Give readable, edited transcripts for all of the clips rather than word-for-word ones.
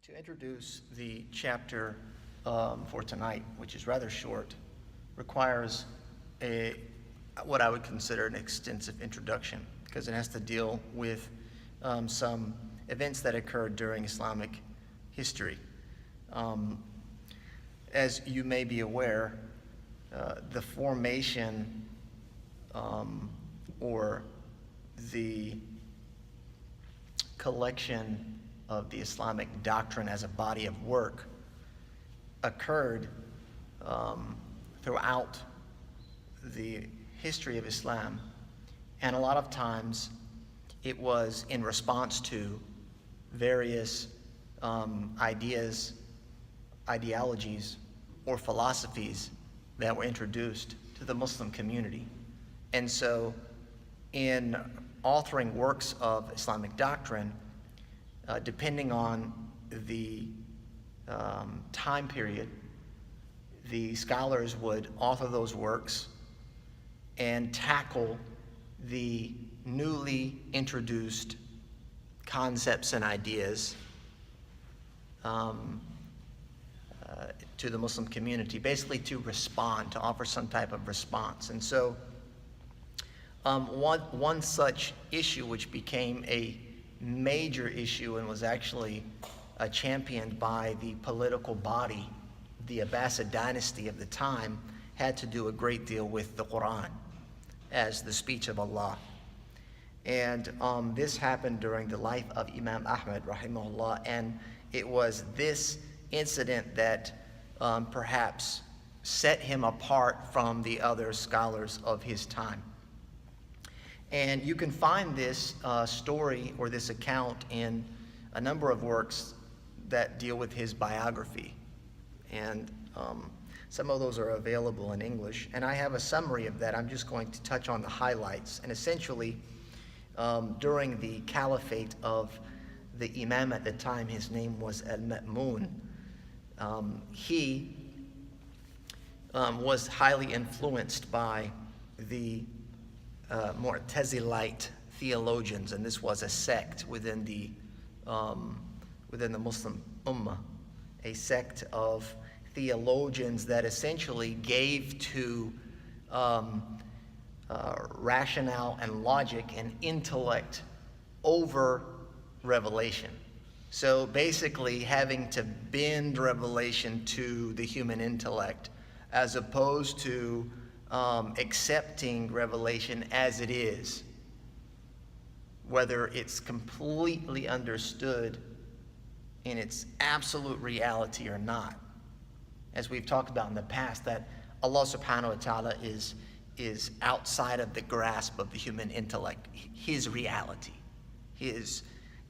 To introduce the chapter for tonight, which is rather short, requires what I would consider an extensive introduction, because it has to deal with some events that occurred during Islamic history. As you may be aware, the formation or the collection of the Islamic doctrine as a body of work occurred throughout the history of Islam, and a lot of times it was in response to various ideas, ideologies, or philosophies that were introduced to the Muslim community. And so in authoring works of Islamic doctrine, depending on the time period, the scholars would author those works and tackle the newly introduced concepts and ideas to the Muslim community, basically to respond, to offer some type of response. And so one such issue, which became a major issue and was actually championed by the political body, the Abbasid dynasty of the time, had to do a great deal with the Quran as the speech of Allah. And this happened during the life of Imam Ahmad rahimahullah, and it was this incident that perhaps set him apart from the other scholars of his time. And you can find this story or this account in a number of works that deal with his biography. And some of those are available in English. And I have a summary of that. I'm just going to touch on the highlights. And essentially, during the caliphate of the Imam at the time, his name was al-Ma'mun, he was highly influenced by the Mu'tazilite theologians, and this was a sect within the Muslim Ummah, a sect of theologians that essentially gave to rationale and logic and intellect over revelation. So basically having to bend revelation to the human intellect as opposed to accepting revelation as it is, whether it's completely understood in its absolute reality or not. As we've talked about in the past, that Allah subhanahu wa ta'ala is outside of the grasp of the human intellect, his reality, his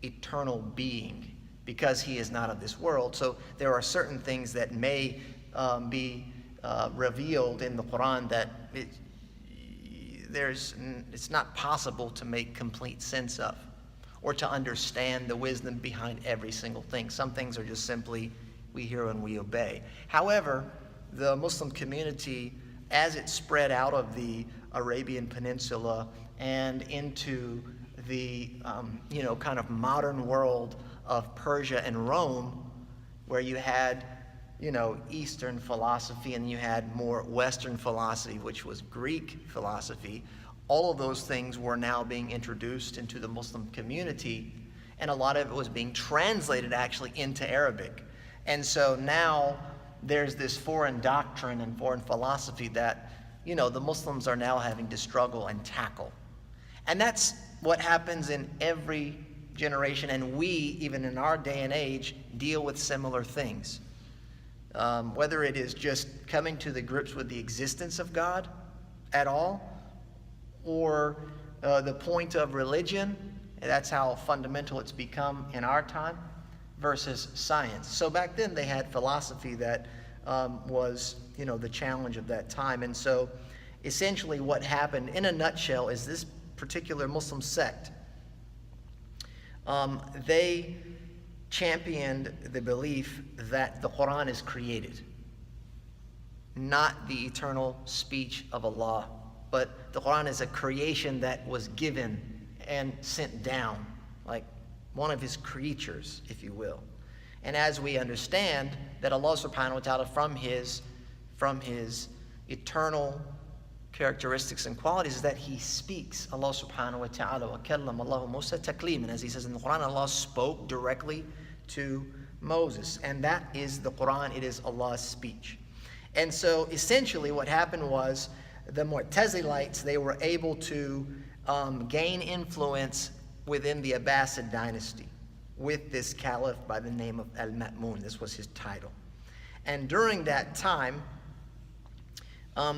eternal being, because he is not of this world. So there are certain things that may be revealed in the Quran that it's not possible to make complete sense of or to understand the wisdom behind every single thing. Some things are just simply we hear and we obey. However, the Muslim community, as it spread out of the Arabian Peninsula and into the kind of modern world of Persia and Rome, where you had Eastern philosophy and you had more Western philosophy, which was Greek philosophy, all of those things were now being introduced into the Muslim community, and a lot of it was being translated actually into Arabic. And so now there's this foreign doctrine and foreign philosophy that, the Muslims are now having to struggle and tackle. And that's what happens in every generation, and we, even in our day and age, deal with similar things. Whether it is just coming to the grips with the existence of God at all, or the point of religion, that's how fundamental it's become in our time, versus science. So back then they had philosophy that was, the challenge of that time. And so essentially what happened, in a nutshell, is this particular Muslim sect, they championed the belief that the Quran is created, not the eternal speech of Allah, but the Quran is a creation that was given and sent down, like one of his creatures, if you will. And as we understand that Allah subhanahu wa ta'ala, from his eternal characteristics and qualities, is that he speaks. Allah subhanahu wa ta'ala, وَكَلَّمَ اللَّهُ مُوسَى تَكْلِيمًا. As he says in the Quran, Allah spoke directly to Moses. And that is the Quran. It is Allah's speech. And so essentially what happened was the Mu'tazilites, they were able to gain influence within the Abbasid dynasty with this caliph by the name of Al-Ma'mun. This was his title. And during that time,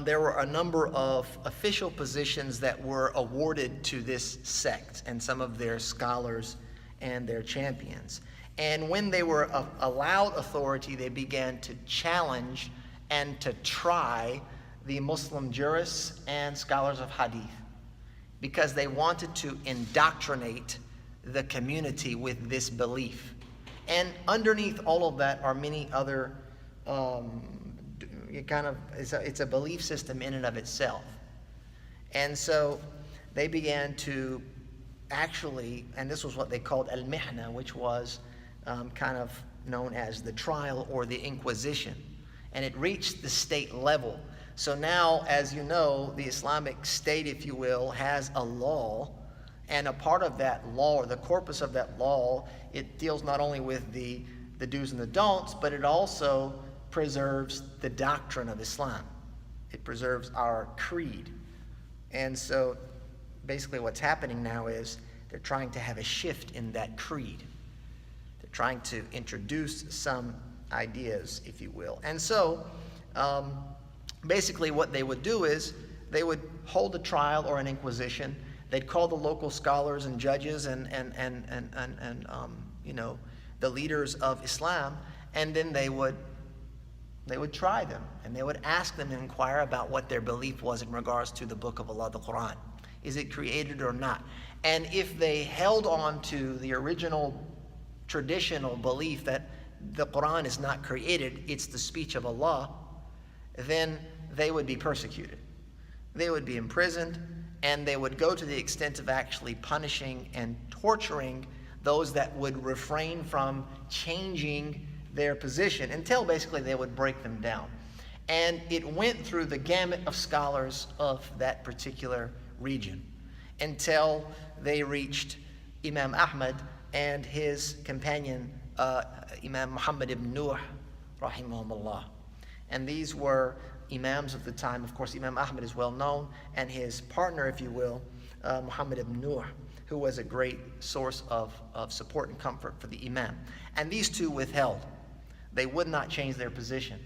there were a number of official positions that were awarded to this sect and some of their scholars and their champions. And when they were allowed authority, they began to challenge and to try the Muslim jurists and scholars of hadith, because they wanted to indoctrinate the community with this belief. And underneath all of that are many other it's a belief system in and of itself. And so they began to actually, and this was what they called al-mihna, which was kind of known as the trial or the Inquisition. And it reached the state level. So now, as you know, the Islamic State, if you will, has a law, and a part of that law, or the corpus of that law, it deals not only with the do's and the don'ts, but it also preserves the doctrine of Islam. It preserves our creed. And so basically what's happening now is they're trying to have a shift in that creed. They're trying to introduce some ideas, if you will. And so basically what they would do is they would hold a trial or an inquisition. They'd call the local scholars and judges and you know, the leaders of Islam, and then they would try them, and they would ask them and inquire about what their belief was in regards to the book of Allah, the Quran. Is it created or not? And if they held on to the original traditional belief that the Quran is not created, it's the speech of Allah, then they would be persecuted. They would be imprisoned, and they would go to the extent of actually punishing and torturing those that would refrain from changing their position until basically they would break them down. And it went through the gamut of scholars of that particular region until they reached Imam Ahmad and his companion Imam Muhammad ibn Nuh, rahimahumullah. And these were imams of the time. Of course, Imam Ahmad is well known, and his partner, if you will, Muhammad ibn Nuh, who was a great source of support and comfort for the imam. And these two withheld. They would not change their position.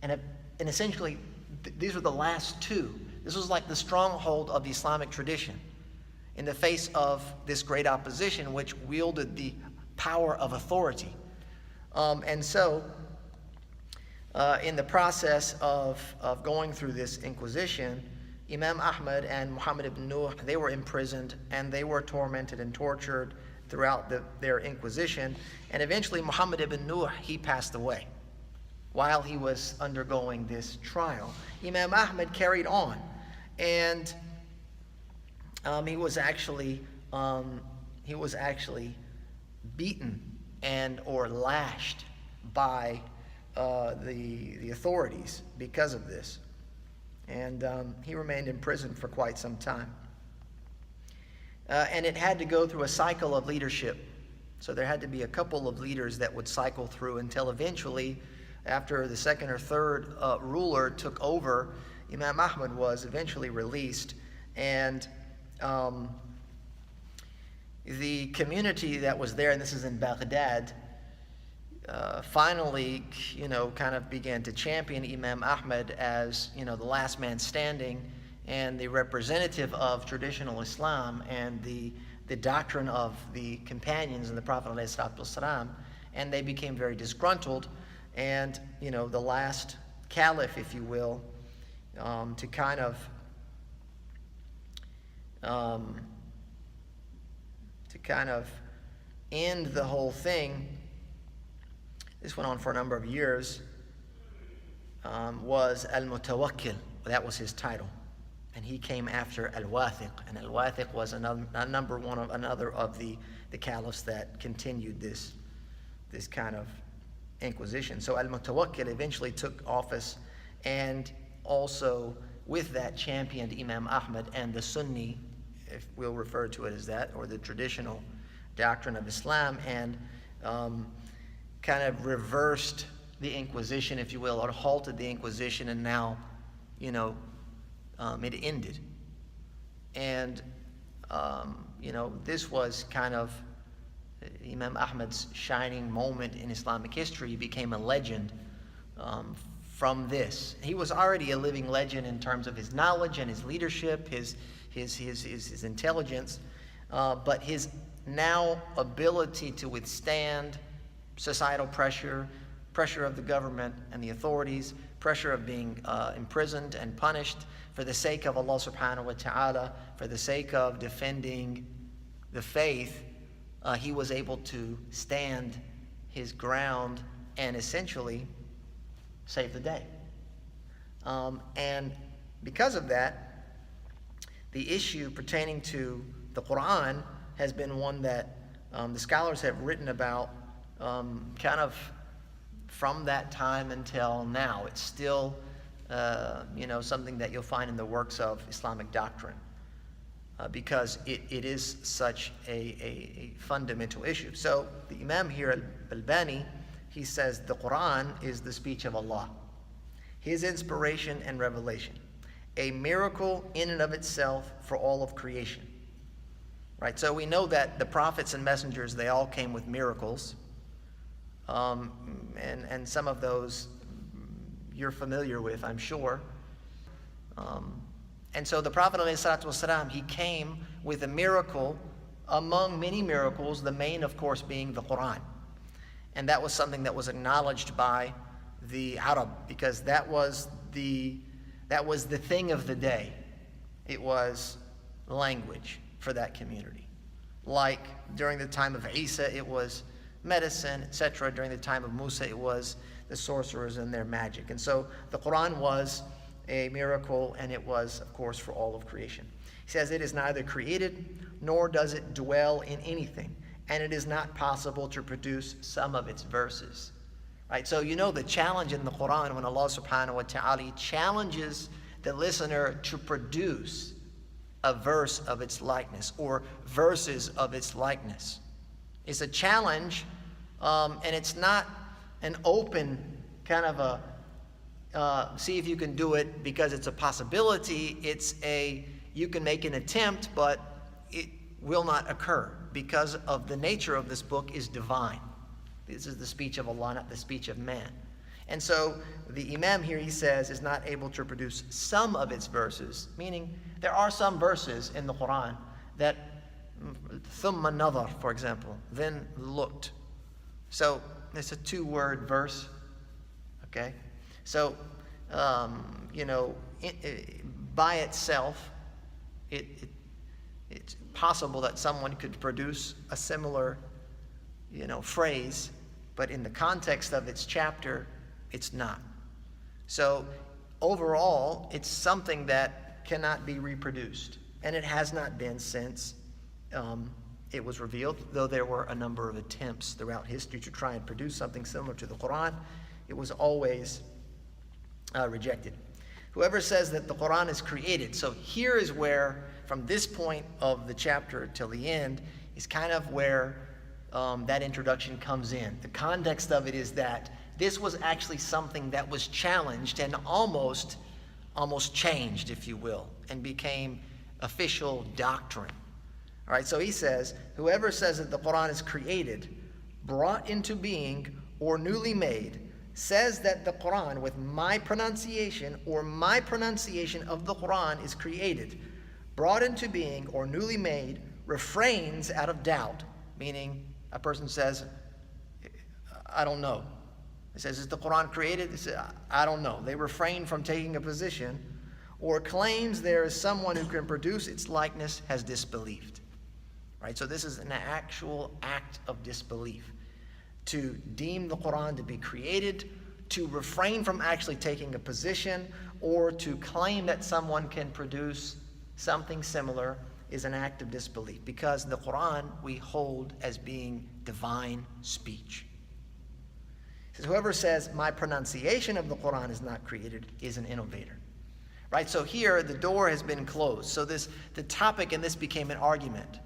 And essentially, these were the last two. This was like the stronghold of the Islamic tradition in the face of this great opposition, which wielded the power of authority. And so, in the process of going through this inquisition, Imam Ahmad and Muhammad ibn Nuh, they were imprisoned and they were tormented and tortured throughout their inquisition. And eventually Muhammad ibn Nuh, he passed away while he was undergoing this trial. Imam Ahmad carried on, and he was actually beaten and or lashed by the authorities because of this. And he remained in prison for quite some time. And it had to go through a cycle of leadership. So there had to be a couple of leaders that would cycle through until eventually, after the second or third ruler took over, Imam Ahmad was eventually released. And the community that was there, and this is in Baghdad, finally, kind of began to champion Imam Ahmad as, the last man standing and the representative of traditional Islam and the doctrine of the companions and the Prophet ﷺ, and they became very disgruntled. And, the last caliph, if you will, to kind of end the whole thing, this went on for a number of years, was al-Mutawakkil. That was his title. And he came after al-Wathiq. And al-Wathiq was another of the caliphs that continued this this kind of inquisition. So al-Mutawakkil eventually took office, and also with that championed Imam Ahmad and the Sunni, if we'll refer to it as that, or the traditional doctrine of Islam, and kind of reversed the Inquisition, if you will, or halted the Inquisition, and now, it ended. And, this was kind of Imam Ahmad's shining moment in Islamic history. He became a legend from this. He was already a living legend in terms of his knowledge and his leadership, his intelligence, but his now ability to withstand societal pressure of the government and the authorities, pressure of being imprisoned and punished for the sake of Allah subhanahu wa ta'ala, for the sake of defending the faith. He was able to stand his ground and essentially save the day. And because of that, the issue pertaining to the Quran has been one that the scholars have written about kind of from that time until now. It's still something that you'll find in the works of Islamic doctrine, because it is such a fundamental issue. So the Imam here, al-Albani, he says the Quran is the speech of Allah, His inspiration and revelation, a miracle in and of itself for all of creation. Right, so we know that the prophets and messengers, they all came with miracles, and some of those you're familiar with, I'm sure. And so the Prophet ﷺ, he came with a miracle among many miracles, the main, of course, being the Quran. And that was something that was acknowledged by the Arab, because that was the thing of the day. It was language for that community. Like during the time of Isa, it was medicine, etc. During the time of Musa, it was the sorcerers and their magic. And so the Quran was a miracle, and it was, of course, for all of creation. He says it is neither created, nor does it dwell in anything, and it is not possible to produce some of its verses. Right? So the challenge in the Quran, when Allah subhanahu wa ta'ala challenges the listener to produce a verse of its likeness, or verses of its likeness. It's a challenge, and it's not an open kind of a see if you can do it because it's a possibility. It's you can make an attempt, but it will not occur because of the nature of this book is divine. This is the speech of Allah, not the speech of man. And so the Imam here, he says, is not able to produce some of its verses, meaning there are some verses in the Quran that ثُمَّ نَظَرَ, for example, then looked. So it's a 2-word verse, okay? So, by itself, it's possible that someone could produce a similar, phrase, but in the context of its chapter, it's not. So overall, it's something that cannot be reproduced, and it has not been since it was revealed, though there were a number of attempts throughout history to try and produce something similar to the Quran. It was always rejected. Whoever says that the Quran is created, so here is where, from this point of the chapter till the end, is kind of where that introduction comes in. The context of it is that this was actually something that was challenged and almost changed, if you will, and became official doctrine. All right, so he says, whoever says that the Quran is created, brought into being, or newly made, says that the Quran, with my pronunciation or my pronunciation of the Quran, is created, brought into being, or newly made, refrains out of doubt, meaning a person says, I don't know. It says, is the Quran created? They say, I don't know. They refrain from taking a position, or claims there is someone who can produce its likeness, has disbelieved. Right? So this is an actual act of disbelief. To deem the Quran to be created, to refrain from actually taking a position, or to claim that someone can produce something similar is an act of disbelief, because the Quran we hold as being divine speech. says, whoever says my pronunciation of the Quran is not created is an innovator. Right? So here the door has been closed. So the topic in this became an argument.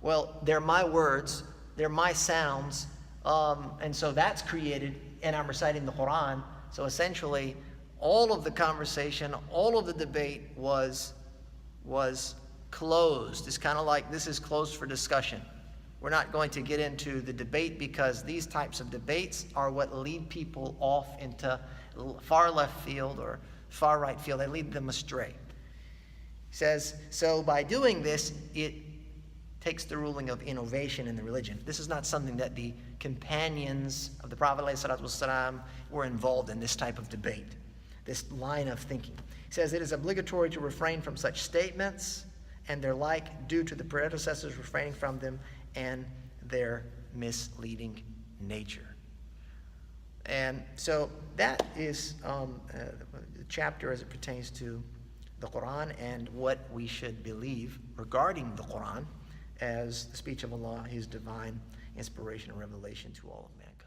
Well, they're my words, they're my sounds, and so that's created, and I'm reciting the Quran. So essentially, all of the conversation, all of the debate was closed. It's kind of like this is closed for discussion. We're not going to get into the debate because these types of debates are what lead people off into far left field or far right field. They lead them astray. He says, so by doing this, it takes the ruling of innovation in the religion. This is not something that the companions of the Prophet ﷺ were involved in, this type of debate, this line of thinking. He says it is obligatory to refrain from such statements and their like due to the predecessors refraining from them and their misleading nature. And so that is the chapter as it pertains to the Quran and what we should believe regarding the Quran as the speech of Allah, His divine inspiration and revelation to all of mankind.